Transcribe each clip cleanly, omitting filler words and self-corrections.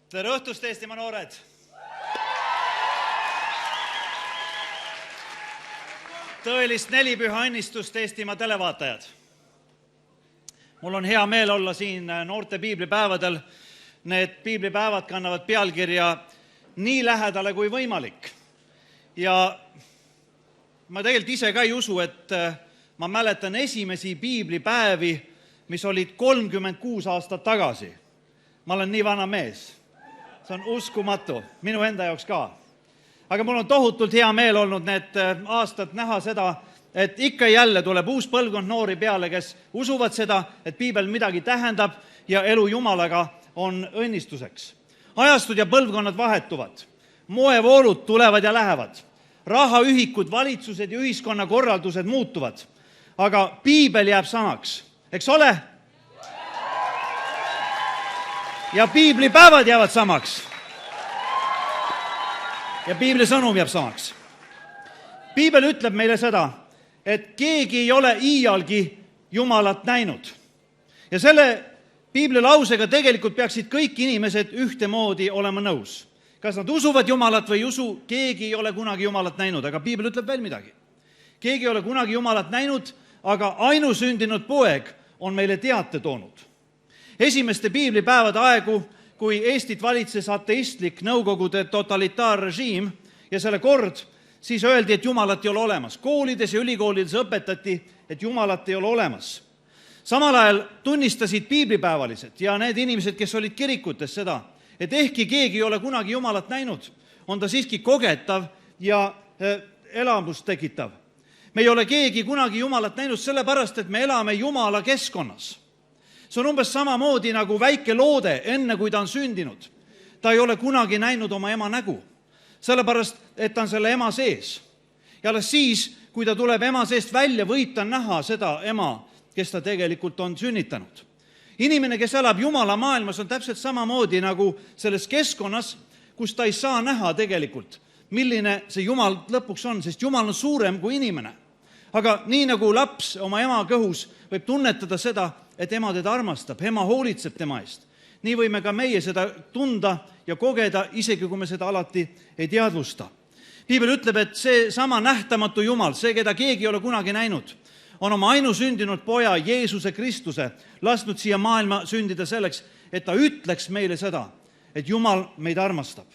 Tere õhtust, Eestimaa noored! Tõelist nelipüha õnnistust, Eestimaa televaatajad! Mul on hea meel olla siin noorte piiblipäevadel. Need piiblipäevad kannavad pealkirja nii lähedale kui võimalik. Ja ma tegelikult ise ka ei usu, et ma mäletan esimesi piiblipäevi, mis olid 36 aastat tagasi. Ma olen nii vana mees. See on uskumatu, minu enda jaoks ka. Aga mul on tohutult hea meel olnud need aastad näha seda, et ikka jälle tuleb uus põlvkond noori peale, kes usuvad seda, et piibel midagi tähendab ja elu Jumalaga on õnnistuseks. Ajastud ja põlvkonnad vahetuvad. Moevoolud tulevad ja lähevad. Rahaühikud, valitsused ja ühiskonnakorraldused muutuvad. Aga piibel jääb samaks. Eks ole? Ja piiblipäevad jäävad samaks. Ja piibli sõnum jääb samaks. Piibel ütleb meile seda, et keegi ei ole iialgi Jumalat näinud. Ja selle piibli lausega tegelikult peaksid kõik inimesed ühtemoodi olema nõus. Kas nad usuvad Jumalat või ei usu, keegi ei ole kunagi Jumalat näinud, aga piibel ütleb veel midagi. Keegi ei ole kunagi Jumalat näinud, aga ainusündinud poeg on meile teate toonud. Esimeste piiblipäevade aegu, kui Eestit valitses ateistlik nõukogude totalitaarrežiim ja selle kord, siis öeldi, et Jumalat ei ole olemas. Koolides ja ülikoolides õpetati, et Jumalat ei ole olemas. Samal ajal tunnistasid piiblipäevalised ja need inimesed, kes olid kirikutes seda, et ehkki keegi ei ole kunagi Jumalat näinud, on ta siiski kogetav ja elamust tekitav. Me ei ole keegi kunagi Jumalat näinud sellepärast, et me elame Jumala keskkonnas. See on umbes samamoodi nagu väike loode enne, kui ta on sündinud. Ta ei ole kunagi näinud oma ema nägu, sellepärast, et ta on selle ema sees. Ja alles siis, kui ta tuleb ema seest välja, võib ta näha seda ema, kes ta tegelikult on sünnitanud. Inimene, kes elab Jumala maailmas, on täpselt samamoodi nagu selles keskkonnas, kus ta ei saa näha tegelikult, milline see Jumal lõpuks on, sest Jumal on suurem kui inimene. Aga nii nagu laps oma ema kõhus võib tunnetada seda, et ema teda armastab, ema hoolitseb tema eest. Nii võime ka meie seda tunda ja kogeda, isegi kui me seda alati ei teadvusta. Piibel ütleb, et see sama nähtamatu Jumal, see, keda keegi ei ole kunagi näinud, on oma ainusündinud poja Jeesuse Kristuse lasknud siia maailma sündida selleks, et ta ütleks meile seda, et Jumal meid armastab.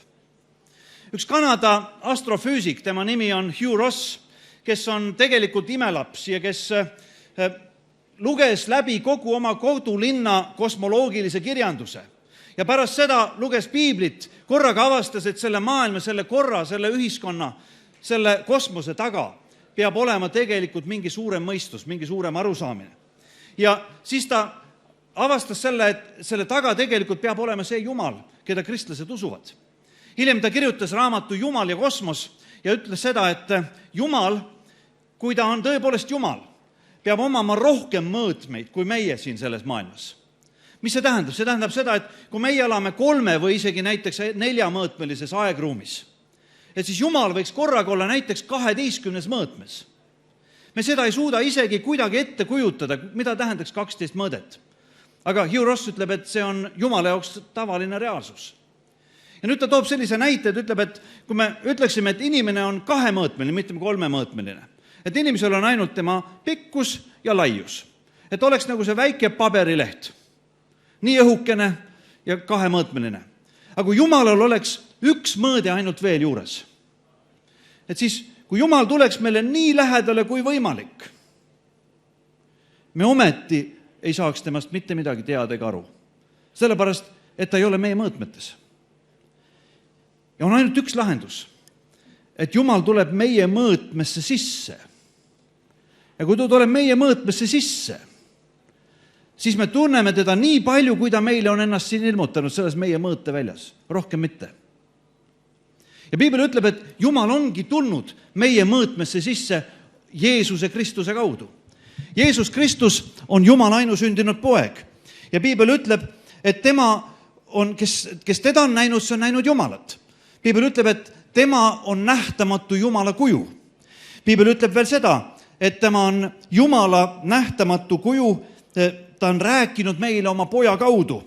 Üks Kanada astrofüüsik, tema nimi on Hugh Ross, kes on tegelikult imelaps ja kes luges läbi kogu oma kodulinna kosmoloogilise kirjanduse. Ja pärast seda luges piiblit, korraga avastas, et selle maailma, selle korra, selle ühiskonna, selle kosmose taga peab olema tegelikult mingi suurem mõistus, mingi suurem arusaamine. Ja siis ta avastas selle, et selle taga tegelikult peab olema see Jumal, keda kristlased usuvad. Hiljem ta kirjutas raamatu Jumal ja kosmos ja ütles seda, et Jumal, kui ta on tõepoolest Jumal, peab omama rohkem mõõtmeid kui meie siin selles maailmas. Mis see tähendab? See tähendab seda, et kui meie elame 3 või isegi näiteks 4 mõõtmelises aegruumis, et siis Jumal võiks korraga olla näiteks 12 mõõtmes. Me seda ei suuda isegi kuidagi ette kujutada, mida tähendaks 12 mõõdet. Aga Hugh Ross ütleb, et see on Jumala jaoks tavaline reaalsus. Ja nüüd ta toob sellise näite, et ütleb, et kui me ütleksime, et inimene on 2-mõõtmeline, mitte 3-mõõtmeline, et inimesel on ainult tema pikkus ja laius. Et oleks nagu see väike paberileht, nii õhukene ja 2-mõõtmeline. Aga kui Jumalal oleks 1 mõõde ainult veel juures, et siis, kui Jumal tuleks meile nii lähedale kui võimalik, me ometi ei saaks temast mitte midagi teada ega aru. Sellepärast, et ta ei ole meie mõõtmetes. Ja on ainult üks lahendus, et Jumal tuleb meie mõõtmesse sisse. Ja kui ta tuleb meie mõõtmesse sisse, siis me tunneme teda nii palju, kui ta meile on ennast siin ilmutanud selles meie mõõte väljas. Rohkem mitte. Ja piibel ütleb, et Jumal ongi tulnud meie mõõtmesse sisse Jeesuse Kristuse kaudu. Jeesus Kristus on Jumal ainusündinud poeg. Ja piibel ütleb, et tema on, kes teda on näinud, see on näinud Jumalat. Piibel ütleb, et tema on nähtamatu Jumala kuju. Piibel ütleb veel seda, et tema on Jumala nähtamatu kuju, ta on rääkinud meile oma poja kaudu,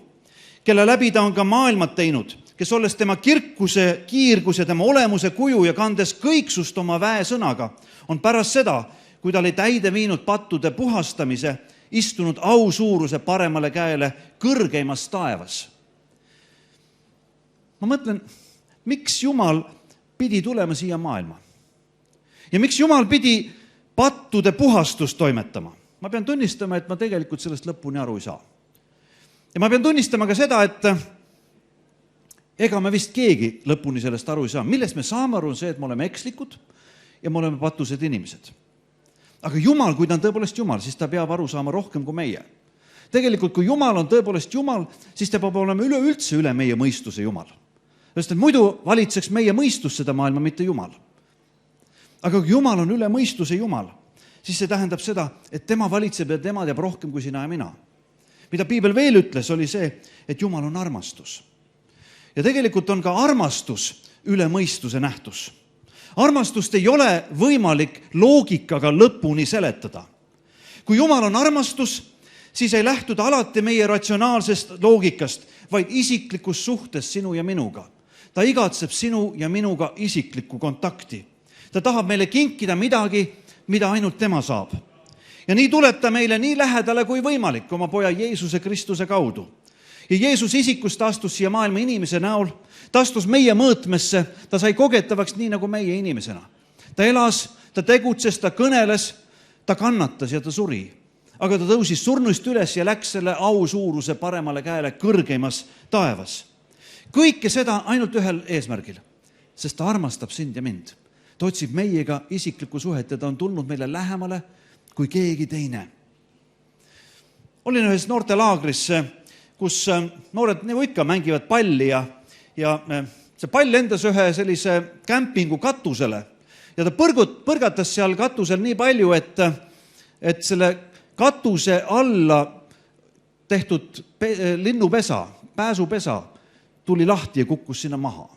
kelle läbi ta on ka maailmad teinud. kes olles tema kirkuse, kiirguse, tema olemuse kuju ja kandes kõiksust oma väesõnaga, on pärast seda, kui ta oli täide viinud pattude puhastamise, istunud au suuruse paremale käele kõrgeimas taevas. Ma mõtlen, miks Jumal pidi tulema siia maailma? Ja miks Jumal pidi pattude puhastust toimetama? Ma pean tunnistama, et ma tegelikult sellest lõpuni aru ei saa. Ja ma pean tunnistama ka seda, et ega me vist keegi lõpuni sellest aru ei saa. Millest me saame aru on see, et me oleme ekslikud ja me oleme pattused inimesed. Aga Jumal, kui ta on tõepoolest Jumal, siis ta peab aru saama rohkem kui meie. Tegelikult, kui Jumal on tõepoolest Jumal, siis ta peab olema üleüldse üle meie mõistuse Jumal. Sest et muidu valitseks meie mõistus seda maailma, mitte Jumal. Aga kui Jumal on üle mõistuse Jumal, siis see tähendab seda, et tema valitseb ja tema teab rohkem kui sina ja mina. Mida Piibel veel ütles, oli see, et Jumal on armastus. Ja tegelikult on ka armastus üle mõistuse nähtus. Armastust ei ole võimalik loogikaga lõpuni seletada. Kui Jumal on armastus, siis ei lähtuda alati meie ratsionaalsest loogikast, vaid isiklikus suhtes sinu ja minuga. Ta igatseb sinu ja minuga isiklikku kontakti. Ta tahab meile kinkida midagi, mida ainult tema saab. Ja nii tuleb ta meile nii lähedale kui võimalik oma poja Jeesuse Kristuse kaudu. Ja Jeesus isikust astus siia maailma inimese näol, ta astus meie mõõtmesse, ta sai kogetavaks nii nagu meie inimesena. Ta elas, ta tegutses, ta kõneles, ta kannatas ja ta suri. Aga ta tõusis surnuist üles ja läks selle au suuruse paremale käele kõrgeimas taevas. Kõike seda ainult ühel eesmärgil, sest ta armastab sind ja mind. Ta otsib meiega isiklikku suhet ja ta on tulnud meile lähemale kui keegi teine. Olin ühes noortelaagris, kus noored nagu ikka mängivad palli ja see pall endas ühe sellise kämpingu katusele ja ta põrgatas seal katusel nii palju, et selle katuse alla tehtud linnupesa, pääsupesa tuli lahti ja kukkus sinna maha.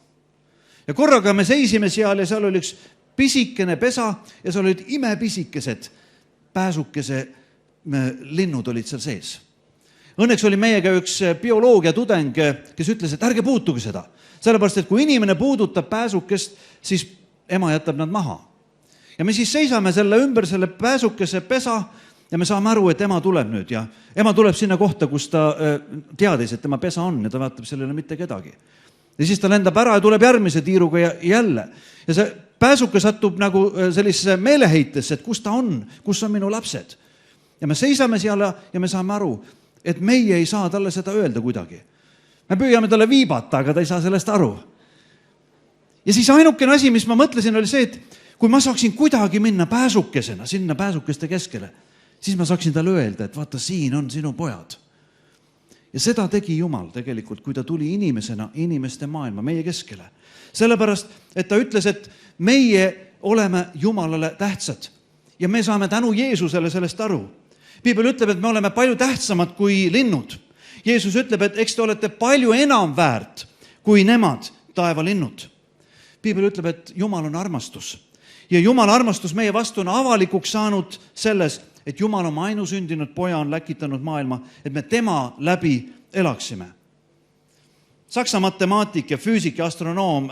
Ja korraga me seisime seal ja seal oli üks pisikene pesa ja seal olid imepisikesed pääsukese linnud olid seal sees. Õnneks oli meiega üks bioloogia tudeng, kes ütles, et ärge puutuge seda. Sellepärast, et kui inimene puudutab pääsukest, siis ema jätab nad maha. Ja me siis seisame selle ümber selle pääsukese pesa ja me saame aru, et ema tuleb nüüd ja ema tuleb sinna kohta, kus ta teadis, et tema pesa on ja ta vaatab sellele mitte kedagi. Ja siis ta lendab ära ja tuleb järgmise tiiruga ja jälle. Ja see pääsuke satub nagu sellisesse meeleheitesse, et kus ta on, kus on minu lapsed. Ja me seisame seal ja me saame aru, et meie ei saa talle seda öelda kuidagi. Me püüame talle viibata, aga ta ei saa sellest aru. Ja siis ainukene asi, mis ma mõtlesin, oli see, et kui ma saaksin kuidagi minna pääsukesena sinna pääsukeste keskele, siis ma saaksin talle öelda, et vaata, siin on sinu pojad. Ja seda tegi Jumal tegelikult, kui ta tuli inimesena inimeste maailma, meie keskele. Sellepärast, et ta ütles, et meie oleme Jumalale tähtsad ja me saame tänu Jeesusele sellest aru. Piibel ütleb, et me oleme palju tähtsamad kui linnud. Jeesus ütleb, et eks te olete palju enam väärt kui nemad, taevalinnud. Piibel ütleb, et Jumal on armastus. Ja Jumala armastus meie vastu on avalikuks saanud selles, et Jumal oma ainusündinud poja on läkitanud maailma, et me tema läbi elaksime. Saksa matemaatik ja füüsik ja astronoom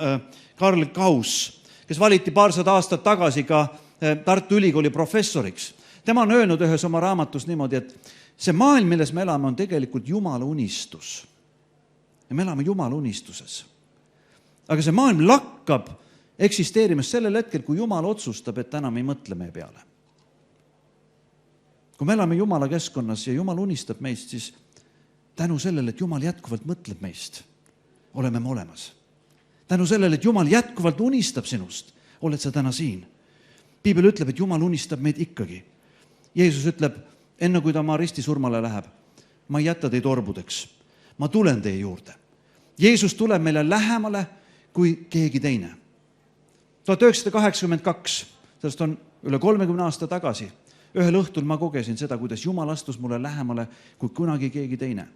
Karl Gauss, kes valiti paarsada aastat tagasi ka Tartu Ülikooli professoriks, tema on öelnud ühes oma raamatus niimoodi, et see maailm, milles me elame, on tegelikult Jumala unistus. Ja me elame Jumala unistuses. Aga see maailm lakkab eksisteerimas sellel hetkel, kui Jumal otsustab, et enam ei mõtle meie peale. Kui me elame Jumala keskkonnas ja Jumal unistab meist, siis tänu sellele, et Jumal jätkuvalt mõtleb meist, oleme me olemas. Tänu sellele, et Jumal jätkuvalt unistab sinust, oled sa täna siin. Piibel ütleb, et Jumal unistab meid ikkagi. Jeesus ütleb, enne kui ta oma ristisurmale läheb, ma ei jäta teid orbudeks, ma tulen teie juurde. Jeesus tuleb meile lähemale kui keegi teine. 1982, sellest on üle 30 aasta tagasi, ühel õhtul ma kogesin seda, kuidas Jumal astus mulle lähemale kui kunagi keegi teine.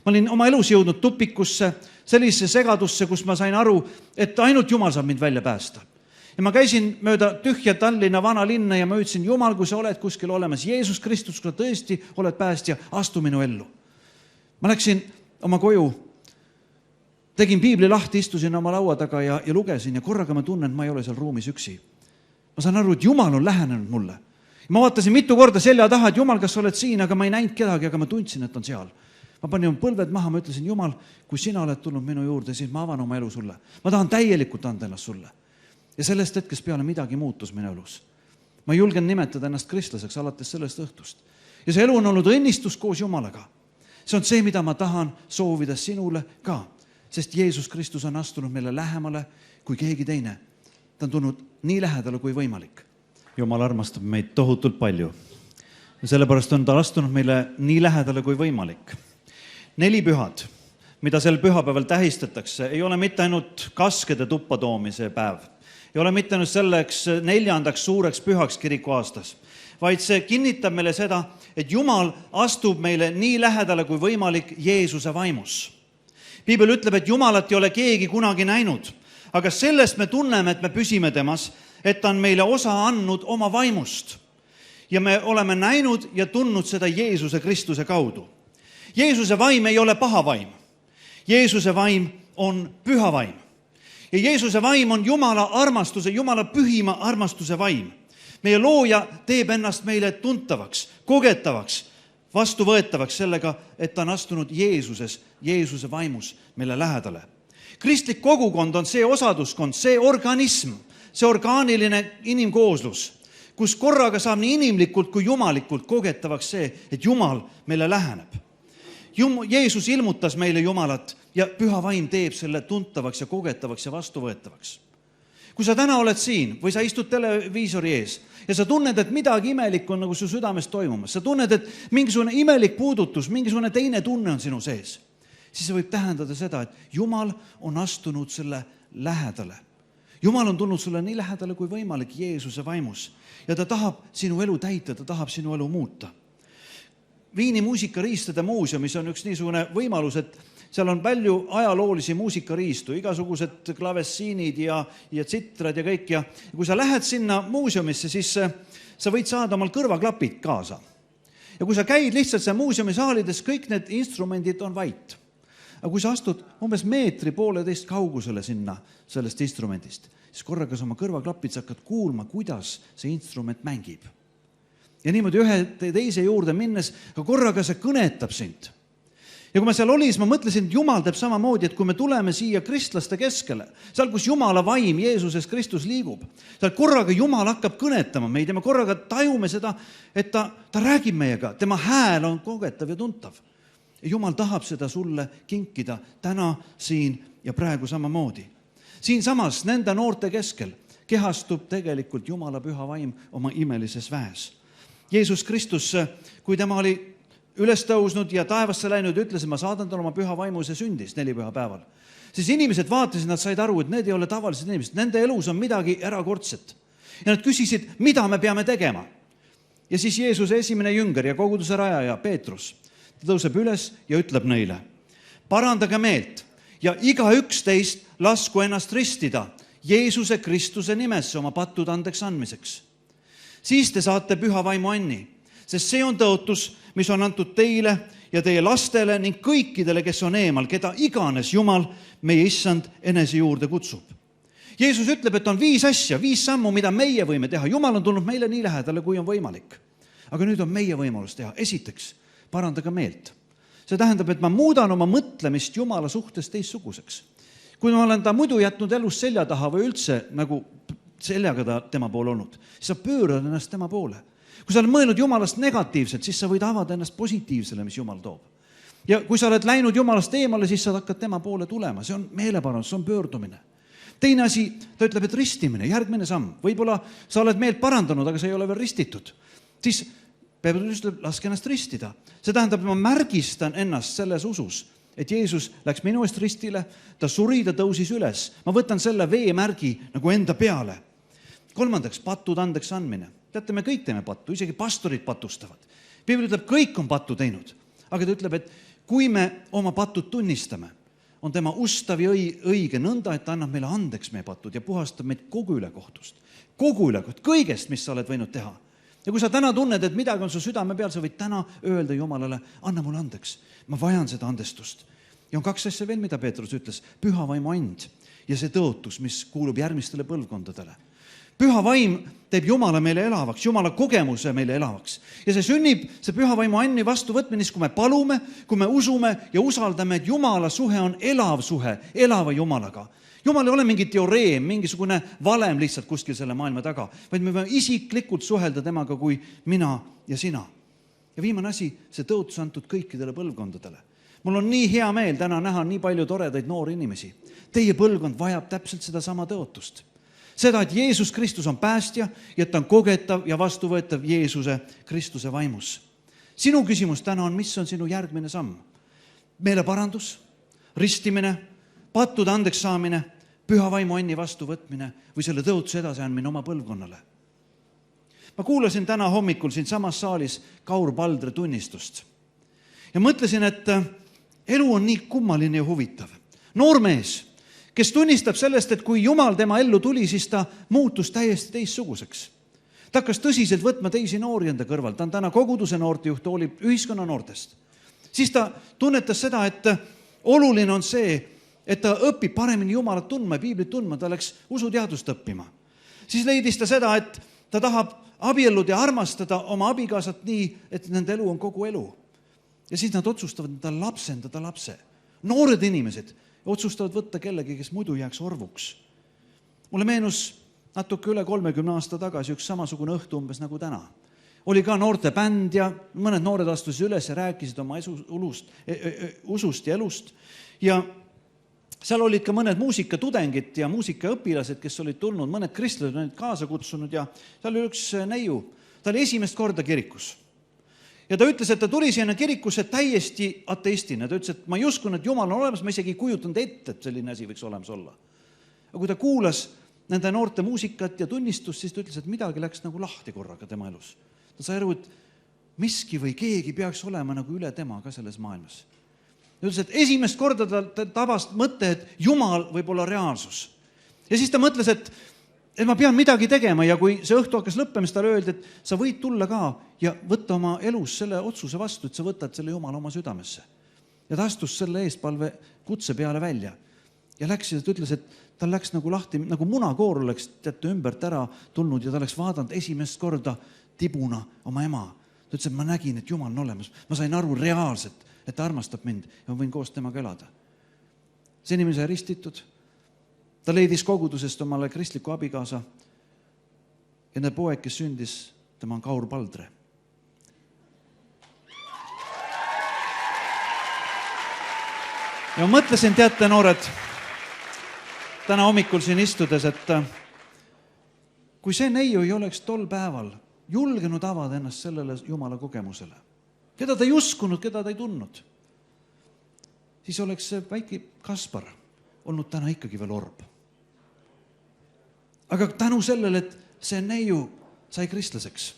Ma olin oma elus jõudnud tupikusse, sellisesse segadusse, kus ma sain aru, et ainult Jumal saab mind välja päästa. Ja ma käisin mööda tühja Tallinna vana linna ja ma ütlesin, Jumal, kui sa oled kuskil olemas, Jeesus Kristus, kui sa tõesti oled päästja, astu minu ellu. Ma läksin oma koju tegin piibli lahti, istusin oma laua taga ja lugesin ja korraga ma tunnen, et ma ei ole seal ruumis üksi. Ma saan aru, et Jumal on lähenenud mulle. Ma vaatasin mitu korda selja taha, et Jumal, kas sa oled siin, aga ma ei näinud kedagi, aga ma tundsin, et on seal. Ma panin põlved maha, ma ütlesin, Jumal, kui sina oled tulnud minu juurde, siis ma avan oma elu sulle. Ma tahan täielikult anda ennast sulle. Ja sellest hetkest peale midagi muutus minu elus. Ma julgen nimetada ennast kristlaseks alates sellest õhtust. Ja see elu on olnud õnnistus koos Jumalaga. See on see, mida ma tahan soovida sinule ka, sest Jeesus Kristus on astunud meile lähemale kui keegi teine. Ta on tulnud nii lähedale kui võimalik. Jumal armastab meid tohutult palju. Ja sellepärast on ta astunud meile nii lähedale kui võimalik. 4 pühad, mida sel pühapäeval tähistatakse, ei ole mitte ainult kaskede tuppa toomise päev. Ei ole mitte ainult selleks 4. suureks pühaks kiriku aastas, vaid see kinnitab meile seda, et Jumal astub meile nii lähedale kui võimalik Jeesuse vaimus. Piibel ütleb, et Jumalat ei ole keegi kunagi näinud, aga sellest me tunneme, et me püsime temas, et ta on meile osa andnud oma vaimust. Ja me oleme näinud ja tundnud seda Jeesuse Kristuse kaudu. Jeesuse vaim ei ole paha vaim. Jeesuse vaim on püha vaim. Ja Jeesuse vaim on Jumala armastuse, Jumala pühima armastuse vaim. Meie looja teeb ennast meile tuntavaks, kogetavaks, vastuvõetavaks sellega, et ta on astunud Jeesuse vaimus meile lähedale. Kristlik kogukond on see osaduskond, see organism, see orgaaniline inimkooslus, kus korraga saab nii inimlikult kui jumalikult kogetavaks see, et Jumal meile läheneb. Jeesus ilmutas meile Jumalat ja püha vaim teeb selle tuntavaks ja kogetavaks ja vastuvõetavaks. Kui sa täna oled siin või sa istud televiisori ees ja sa tunned, et midagi imelikku on nagu su südames toimumas, sa tunned, et mingisugune imelik puudutus, mingisugune teine tunne on sinu sees, siis see võib tähendada seda, et Jumal on astunud selle lähedale. Jumal on tulnud sulle nii lähedale kui võimalik Jeesuse vaimus ja ta tahab sinu elu täita, ta tahab sinu elu muuta. Viini muusikariistade muuseumis on üks niisugune võimalus, et seal on palju ajaloolisi muusikariistu, igasugused klavessiinid ja tsitrad ja kõik. Ja kui sa lähed sinna muuseumisse, siis sa võid saada omal kõrvaklapid kaasa. Ja kui sa käid lihtsalt seal muuseumisaalides, kõik need instrumendid on vait. Aga kui sa astud umbes 1.5 kaugusele sinna sellest instrumendist, siis korraga sa oma kõrvaklapid sa hakkad kuulma, kuidas see instrument mängib. Ja niimoodi ühe teise juurde minnes, aga korraga see kõnetab sind. Ja kui ma seal olin, siis ma mõtlesin, et Jumal teeb samamoodi, et kui me tuleme siia kristlaste keskele, seal, kus Jumala vaim Jeesuses Kristus liigub, seal korraga Jumal hakkab kõnetama meid ja me korraga tajume seda, et ta räägib meiega, tema hääl on kogetav ja tuntav. Ja Jumal tahab seda sulle kinkida täna, siin ja praegu samamoodi. Siin samas nende noorte keskel kehastub tegelikult Jumala püha vaim oma imelises väes. Jeesus Kristus, kui tema oli üles tõusnud ja taevasse läinud, ütles, et ma saadan talle oma püha vaimuse sündis 4 pühapäeval. Siis inimesed vaatasid, nad said aru, et need ei ole tavalised inimesed, nende elus on midagi erakordset. Ja nad küsisid, mida me peame tegema. Ja siis Jeesuse esimene jünger ja koguduse rajaja Peetrus, ta tõuseb üles ja ütleb neile, parandage meelt ja igaüks teist lasku ennast ristida Jeesuse Kristuse nimesse oma pattude andeks andmiseks. Siis te saate püha vaimu anni, sest see on tõotus, mis on antud teile ja teie lastele ning kõikidele, kes on eemal, keda iganes Jumal, meie issand, enese juurde kutsub. Jeesus ütleb, et on 5 asja, 5 sammu, mida meie võime teha. Jumal on tulnud meile nii lähedale, kui on võimalik. Aga nüüd on meie võimalus teha. Esiteks, parandage meelt. See tähendab, et ma muudan oma mõtlemist Jumala suhtes teistsuguseks. Kui ma olen ta muidu jätnud elus selja taha või üldse nagu seljaga ta tema poole olnud, siis sa pöörad ennast tema poole. Kui sa oled mõelnud Jumalast negatiivselt, siis sa võid avada ennast positiivsele, mis Jumal toob. Ja kui sa oled läinud Jumalast eemale, siis sa hakkad tema poole tulema. See on meeleparandus, see on pöördumine. Teine asi, ta ütleb, et ristimine, järgmine samm. Võib-olla sa oled meelt parandanud, aga sa ei ole veel ristitud. Siis Peetrus ütleb, laske ennast ristida. See tähendab, et ma märgistan ennast selles usus, et Jeesus läks minu eest ristile, ta suri, ta tõusis üles. Ma võtan selle veemärgi nagu enda peale. Kolmandaks, pattud andeks andmine. Teate, me kõik teeme pattu, isegi pastorid patustavad. Piibel ütleb, kõik on pattu teinud. Aga ta ütleb, et kui me oma patud tunnistame, on tema ustav ja õige nõnda, et ta annab meile andeks meie patud ja puhastab meid kogu ülekohtust. Kogu ülekoht, kõigest, mis sa oled võinud teha. Ja kui sa täna tunned, et midagi on su südame peal, sa võid täna öelda Jumalale, anna mulle andeks. Ma vajan seda andestust. Ja on 2 asja veel, mida Peetrus ütles. Püha vaimu and ja see tõotus, mis kuulub järgmistele põlvkondadele. Püha vaim teeb Jumala meile elavaks, Jumala kogemuse meile elavaks. Ja see sünnib, see püha vaimu anni vastuvõtmine, kui me palume, kui me usume ja usaldame, et Jumala suhe on elav suhe, elava Jumalaga. Jumal ei ole mingi teoreem, mingisugune valem lihtsalt kuskil selle maailma taga, vaid me võime isiklikult suhelda temaga kui mina ja sina. Ja viimane asi, see tõotus antud kõikidele põlvkondadele. Mul on nii hea meel täna näha nii palju toredaid noori inimesi. Teie põlvkond vajab täpselt seda sama tõotust. Seda, et Jeesus Kristus on päästja ja et ta on kogetav ja vastuvõetav Jeesuse Kristuse vaimus. Sinu küsimus täna on, mis on sinu järgmine samm? Meeleparandus, ristimine, pattude andeks saamine, püha vaimu anni vastuvõtmine või selle tõotuse edasiandmine oma põlvkonnale. Ma kuulasin täna hommikul siin samas saalis Kaur Paldre tunnistust ja mõtlesin, et elu on nii kummaline ja huvitav. Noormees, kes tunnistab sellest, et kui Jumal tema ellu tuli, siis ta muutus täiesti teistsuguseks. Ta hakkas tõsiselt võtma teisi noori enda kõrval. Ta on täna koguduse noortejuht, hoolib ühiskonna noortest. Siis ta tunnetas seda, et oluline on see, et ta õpib paremini Jumalat tundma ja Piiblit tundma, ta läks usuteadust õppima. Siis leidis ta seda, et ta tahab abielluda ja armastada oma abikaasat nii, et nende elu on kogu elu. Ja siis nad otsustavad enda lapsendada lapse. Noored inimesed otsustavad võtta kellegi, kes muidu jääks orvuks. Mulle meenus natuke üle 30 aasta tagasi üks samasugune õhtu umbes nagu täna. Oli ka noorte bänd ja mõned noored astusid üles ja rääkisid oma usust ja elust. Ja seal olid ka mõned muusikatudengid ja muusikaõpilased, kes olid tulnud, mõned kristlased olid kaasa kutsunud ja seal oli üks neiu. Ta oli esimest korda kirikus. Ja ta ütles, et ta tuli siia kirikusse täiesti ateistina. Ta ütles, et ma ei uskunud, et Jumal on olemas, ma isegi ei kujutanud ette, et selline asi võiks olemas olla. Aga kui ta kuulas nende noorte muusikat ja tunnistust, siis ta ütles, et midagi läks nagu lahti korraga tema elus. Ta sai aru, et miski või keegi peaks olema nagu üle tema ka selles maailmas. Ta ütles, et esimest korda ta tabas mõte, et Jumal võib olla reaalsus. Ja siis ta mõtles, et ma pean midagi tegema ja kui see õhtu hakkas lõppema, siis talle öeldi, et sa võid tulla ka ja võtta oma elus selle otsuse vastu, et sa võtad selle Jumala oma südamesse. Ja ta astus selle eestpalve kutse peale välja ja läks ja ta ütles, et tal läks nagu lahti, nagu munakoor oleks ümbert ära tulnud ja ta läks vaadanud esimest korda tibuna oma ema. Ta ütles, et ma nägin, et Jumal on olemas. Ma sain aru reaalselt, et ta armastab mind ja ma võin koos temaga elada. See inimene sai ristitud. Ta leidis kogudusest omale kristliku abikaasa ja nende poeg, kes sündis, tema on Kaur Paldre. Ja ma mõtlesin, teate noored, täna hommikul siin istudes, et kui see neiu ei oleks tol päeval julgenud avada ennast sellele Jumala kogemusele, keda ta ei uskunud, keda ta ei tundnud, siis oleks see väike Kaspar olnud täna ikkagi veel orb. Aga tänu sellele, et see neiu sai kristlaseks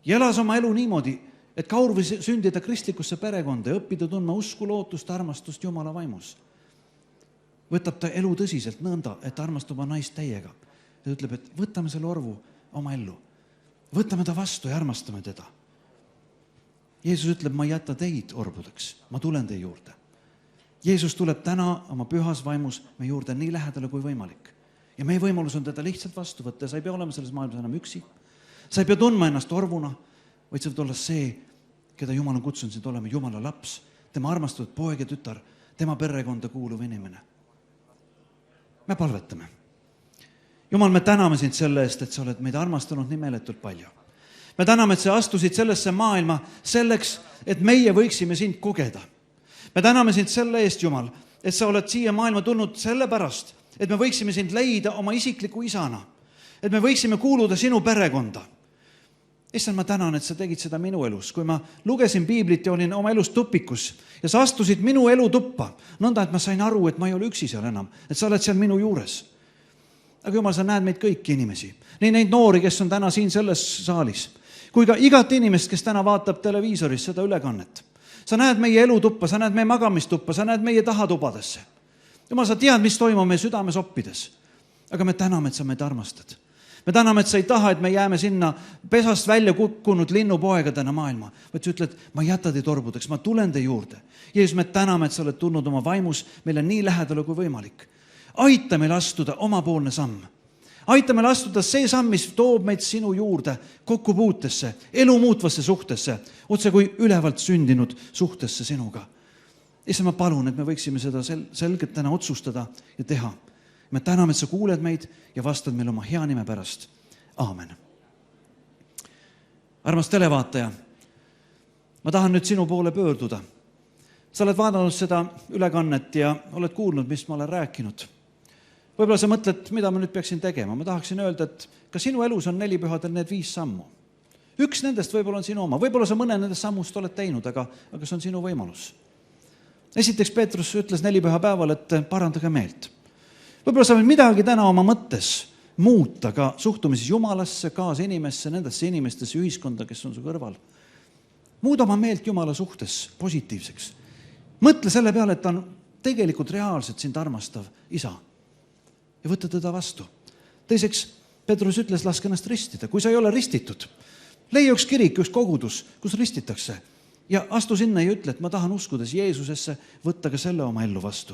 ja elas oma elu niimoodi, et Kaur võis sündida kristlikusse perekonda ja õppida tundma usku, lootust, armastust Jumala vaimus. Võtab ta elu tõsiselt nõnda, et armastab oma naist täiega. Ta ütleb, et võtame selle orvu oma ellu. Võtame ta vastu ja armastame teda. Jeesus ütleb, ma ei jäta teid orbudeks, ma tulen teie juurde. Jeesus tuleb täna oma pühas vaimus meie juurde nii lähedale kui võimalik. Ja meie võimalus on teda lihtsalt vastu võtta. Sa ei pea olema selles maailmas enam üksi. Sa ei pea tundma ennast orvuna, vaid sa võid olla see, keda Jumal on kutsunud sind olema Jumala laps, tema armastatud poeg ja tütar, tema perekonda kuuluv inimene. Me palvetame. Jumal, me täname sind selle eest, et sa oled meid armastanud nii meeletult palju. Me täname, et sa astusid sellesse maailma selleks, et meie võiksime sind kogeda. Me täname sind selle eest, Jumal, et sa oled siia maailma tulnud sellepärast, et me võiksime sind leida oma isikliku isana, et me võiksime kuuluda sinu perekonda. Issand, ma tänan, et sa tegid seda minu elus. Kui ma lugesin Piiblit ja olin oma elus tupikus ja sa astusid minu elu tuppa, nõnda, et ma sain aru, et ma ei ole üksi seal enam, et sa oled seal minu juures. Aga Jumal, sa näed meid kõiki inimesi, nii neid noori, kes on täna siin selles saalis, kui ka igat inimest, kes täna vaatab televiisoris seda ülekannet. Sa näed meie elutuppa, sa näed meie magamistuppa, sa näed meie tahatubadesse. Jumal, sa tead, mis toimub meie südames oppides. Aga me täname, et sa meid armastad. me täname, et sa ei taha, et me jääme sinna pesast välja kukkunud linnupoegadena maailma, vaid sa ütled, ma ei jäta teid orbudeks, ma tulen teie juurde. Jeesus, me täname, et sa oled tulnud oma vaimus meile nii lähedale kui võimalik. Aita meil astuda omapoolne samm. Aita meil astuda see samm, mis toob meid sinu juurde kokkupuutesse, elu muutvasse suhtesse, otse kui ülevalt sündinud suhtesse sinuga. Issa, ma palun, et me võiksime seda selgelt täna otsustada ja teha. Me täname, et sa kuuled meid ja vastad meil oma hea nime pärast. Aamen. Armas televaataja, ma tahan nüüd sinu poole pöörduda. Sa oled vaadanud seda ülekannet ja oled kuulnud, mis ma olen rääkinud. Võib-olla sa mõtled, mida ma nüüd peaksin tegema. Ma tahaksin öelda, et ka sinu elus on 4 pühadel need 5 sammu. Üks nendest võib-olla on sinu oma. Võib-olla sa mõne nendest sammust oled teinud, aga see on sinu võimalus. Esiteks Peetrus ütles 4 püha päeval, et parandage meelt. Võib-olla sa võid midagi täna oma mõttes muuta ka suhtumises Jumalasse, kaasa inimesse, nendesse inimestesse, ühiskonda, kes on su kõrval. Muuda oma meelt Jumala suhtes positiivseks. Mõtle selle peale, et ta on tegelikult reaalselt sind armastav isa ja võtta teda vastu. Teiseks, Peetrus ütles, laske ennast ristida. Kui sa ei ole ristitud, leia üks kirik, üks kogudus, kus ristitakse ja astu sinna ja ütle, et ma tahan uskudes Jeesusesse, võtta ka selle oma ellu vastu.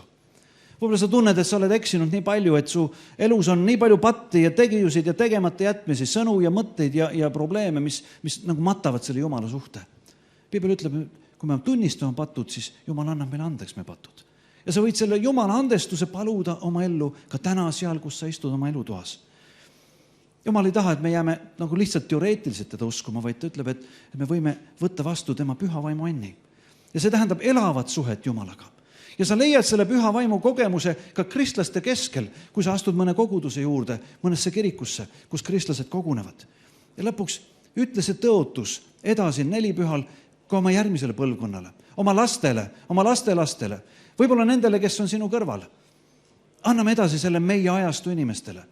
Võib-olla sa tunned, et sa oled eksinud nii palju, et su elus on nii palju patti ja tegijusid ja tegemata jätmisi, sõnu ja mõtteid ja probleeme, mis nagu matavad selle Jumala suhte. Piibel ütleb, kui me tunnistame patud, siis Jumal annab meile andeks me patud. Ja sa võid selle Jumala andestuse paluda oma ellu ka täna seal, kus sa istud oma elutoas. Jumal ei taha, et me jääme nagu lihtsalt teoreetiliselt teda uskuma, vaid ta ütleb, et me võime võtta vastu tema püha vaimu anni. Ja see tähendab elavat suhet Jumalaga. Ja sa leiad selle püha vaimu kogemuse ka kristlaste keskel, kui sa astud mõne koguduse juurde, mõnesse kirikusse, kus kristlased kogunevad. Ja lõpuks ütle see tõotus edasi 4 pühal ka oma järgmisele põlvkonnale, oma lastele, oma lastelastele, võib-olla nendele, kes on sinu kõrval. Anname edasi selle meie ajastu inimestele.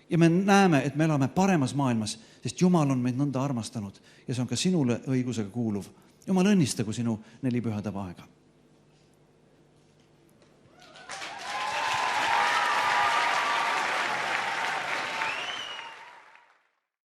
Ja me näeme, et me elame paremas maailmas, sest Jumal on meid nõnda armastanud ja see on ka sinule õigusega kuuluv. Jumal õnnistagu sinu 4 pühade aega.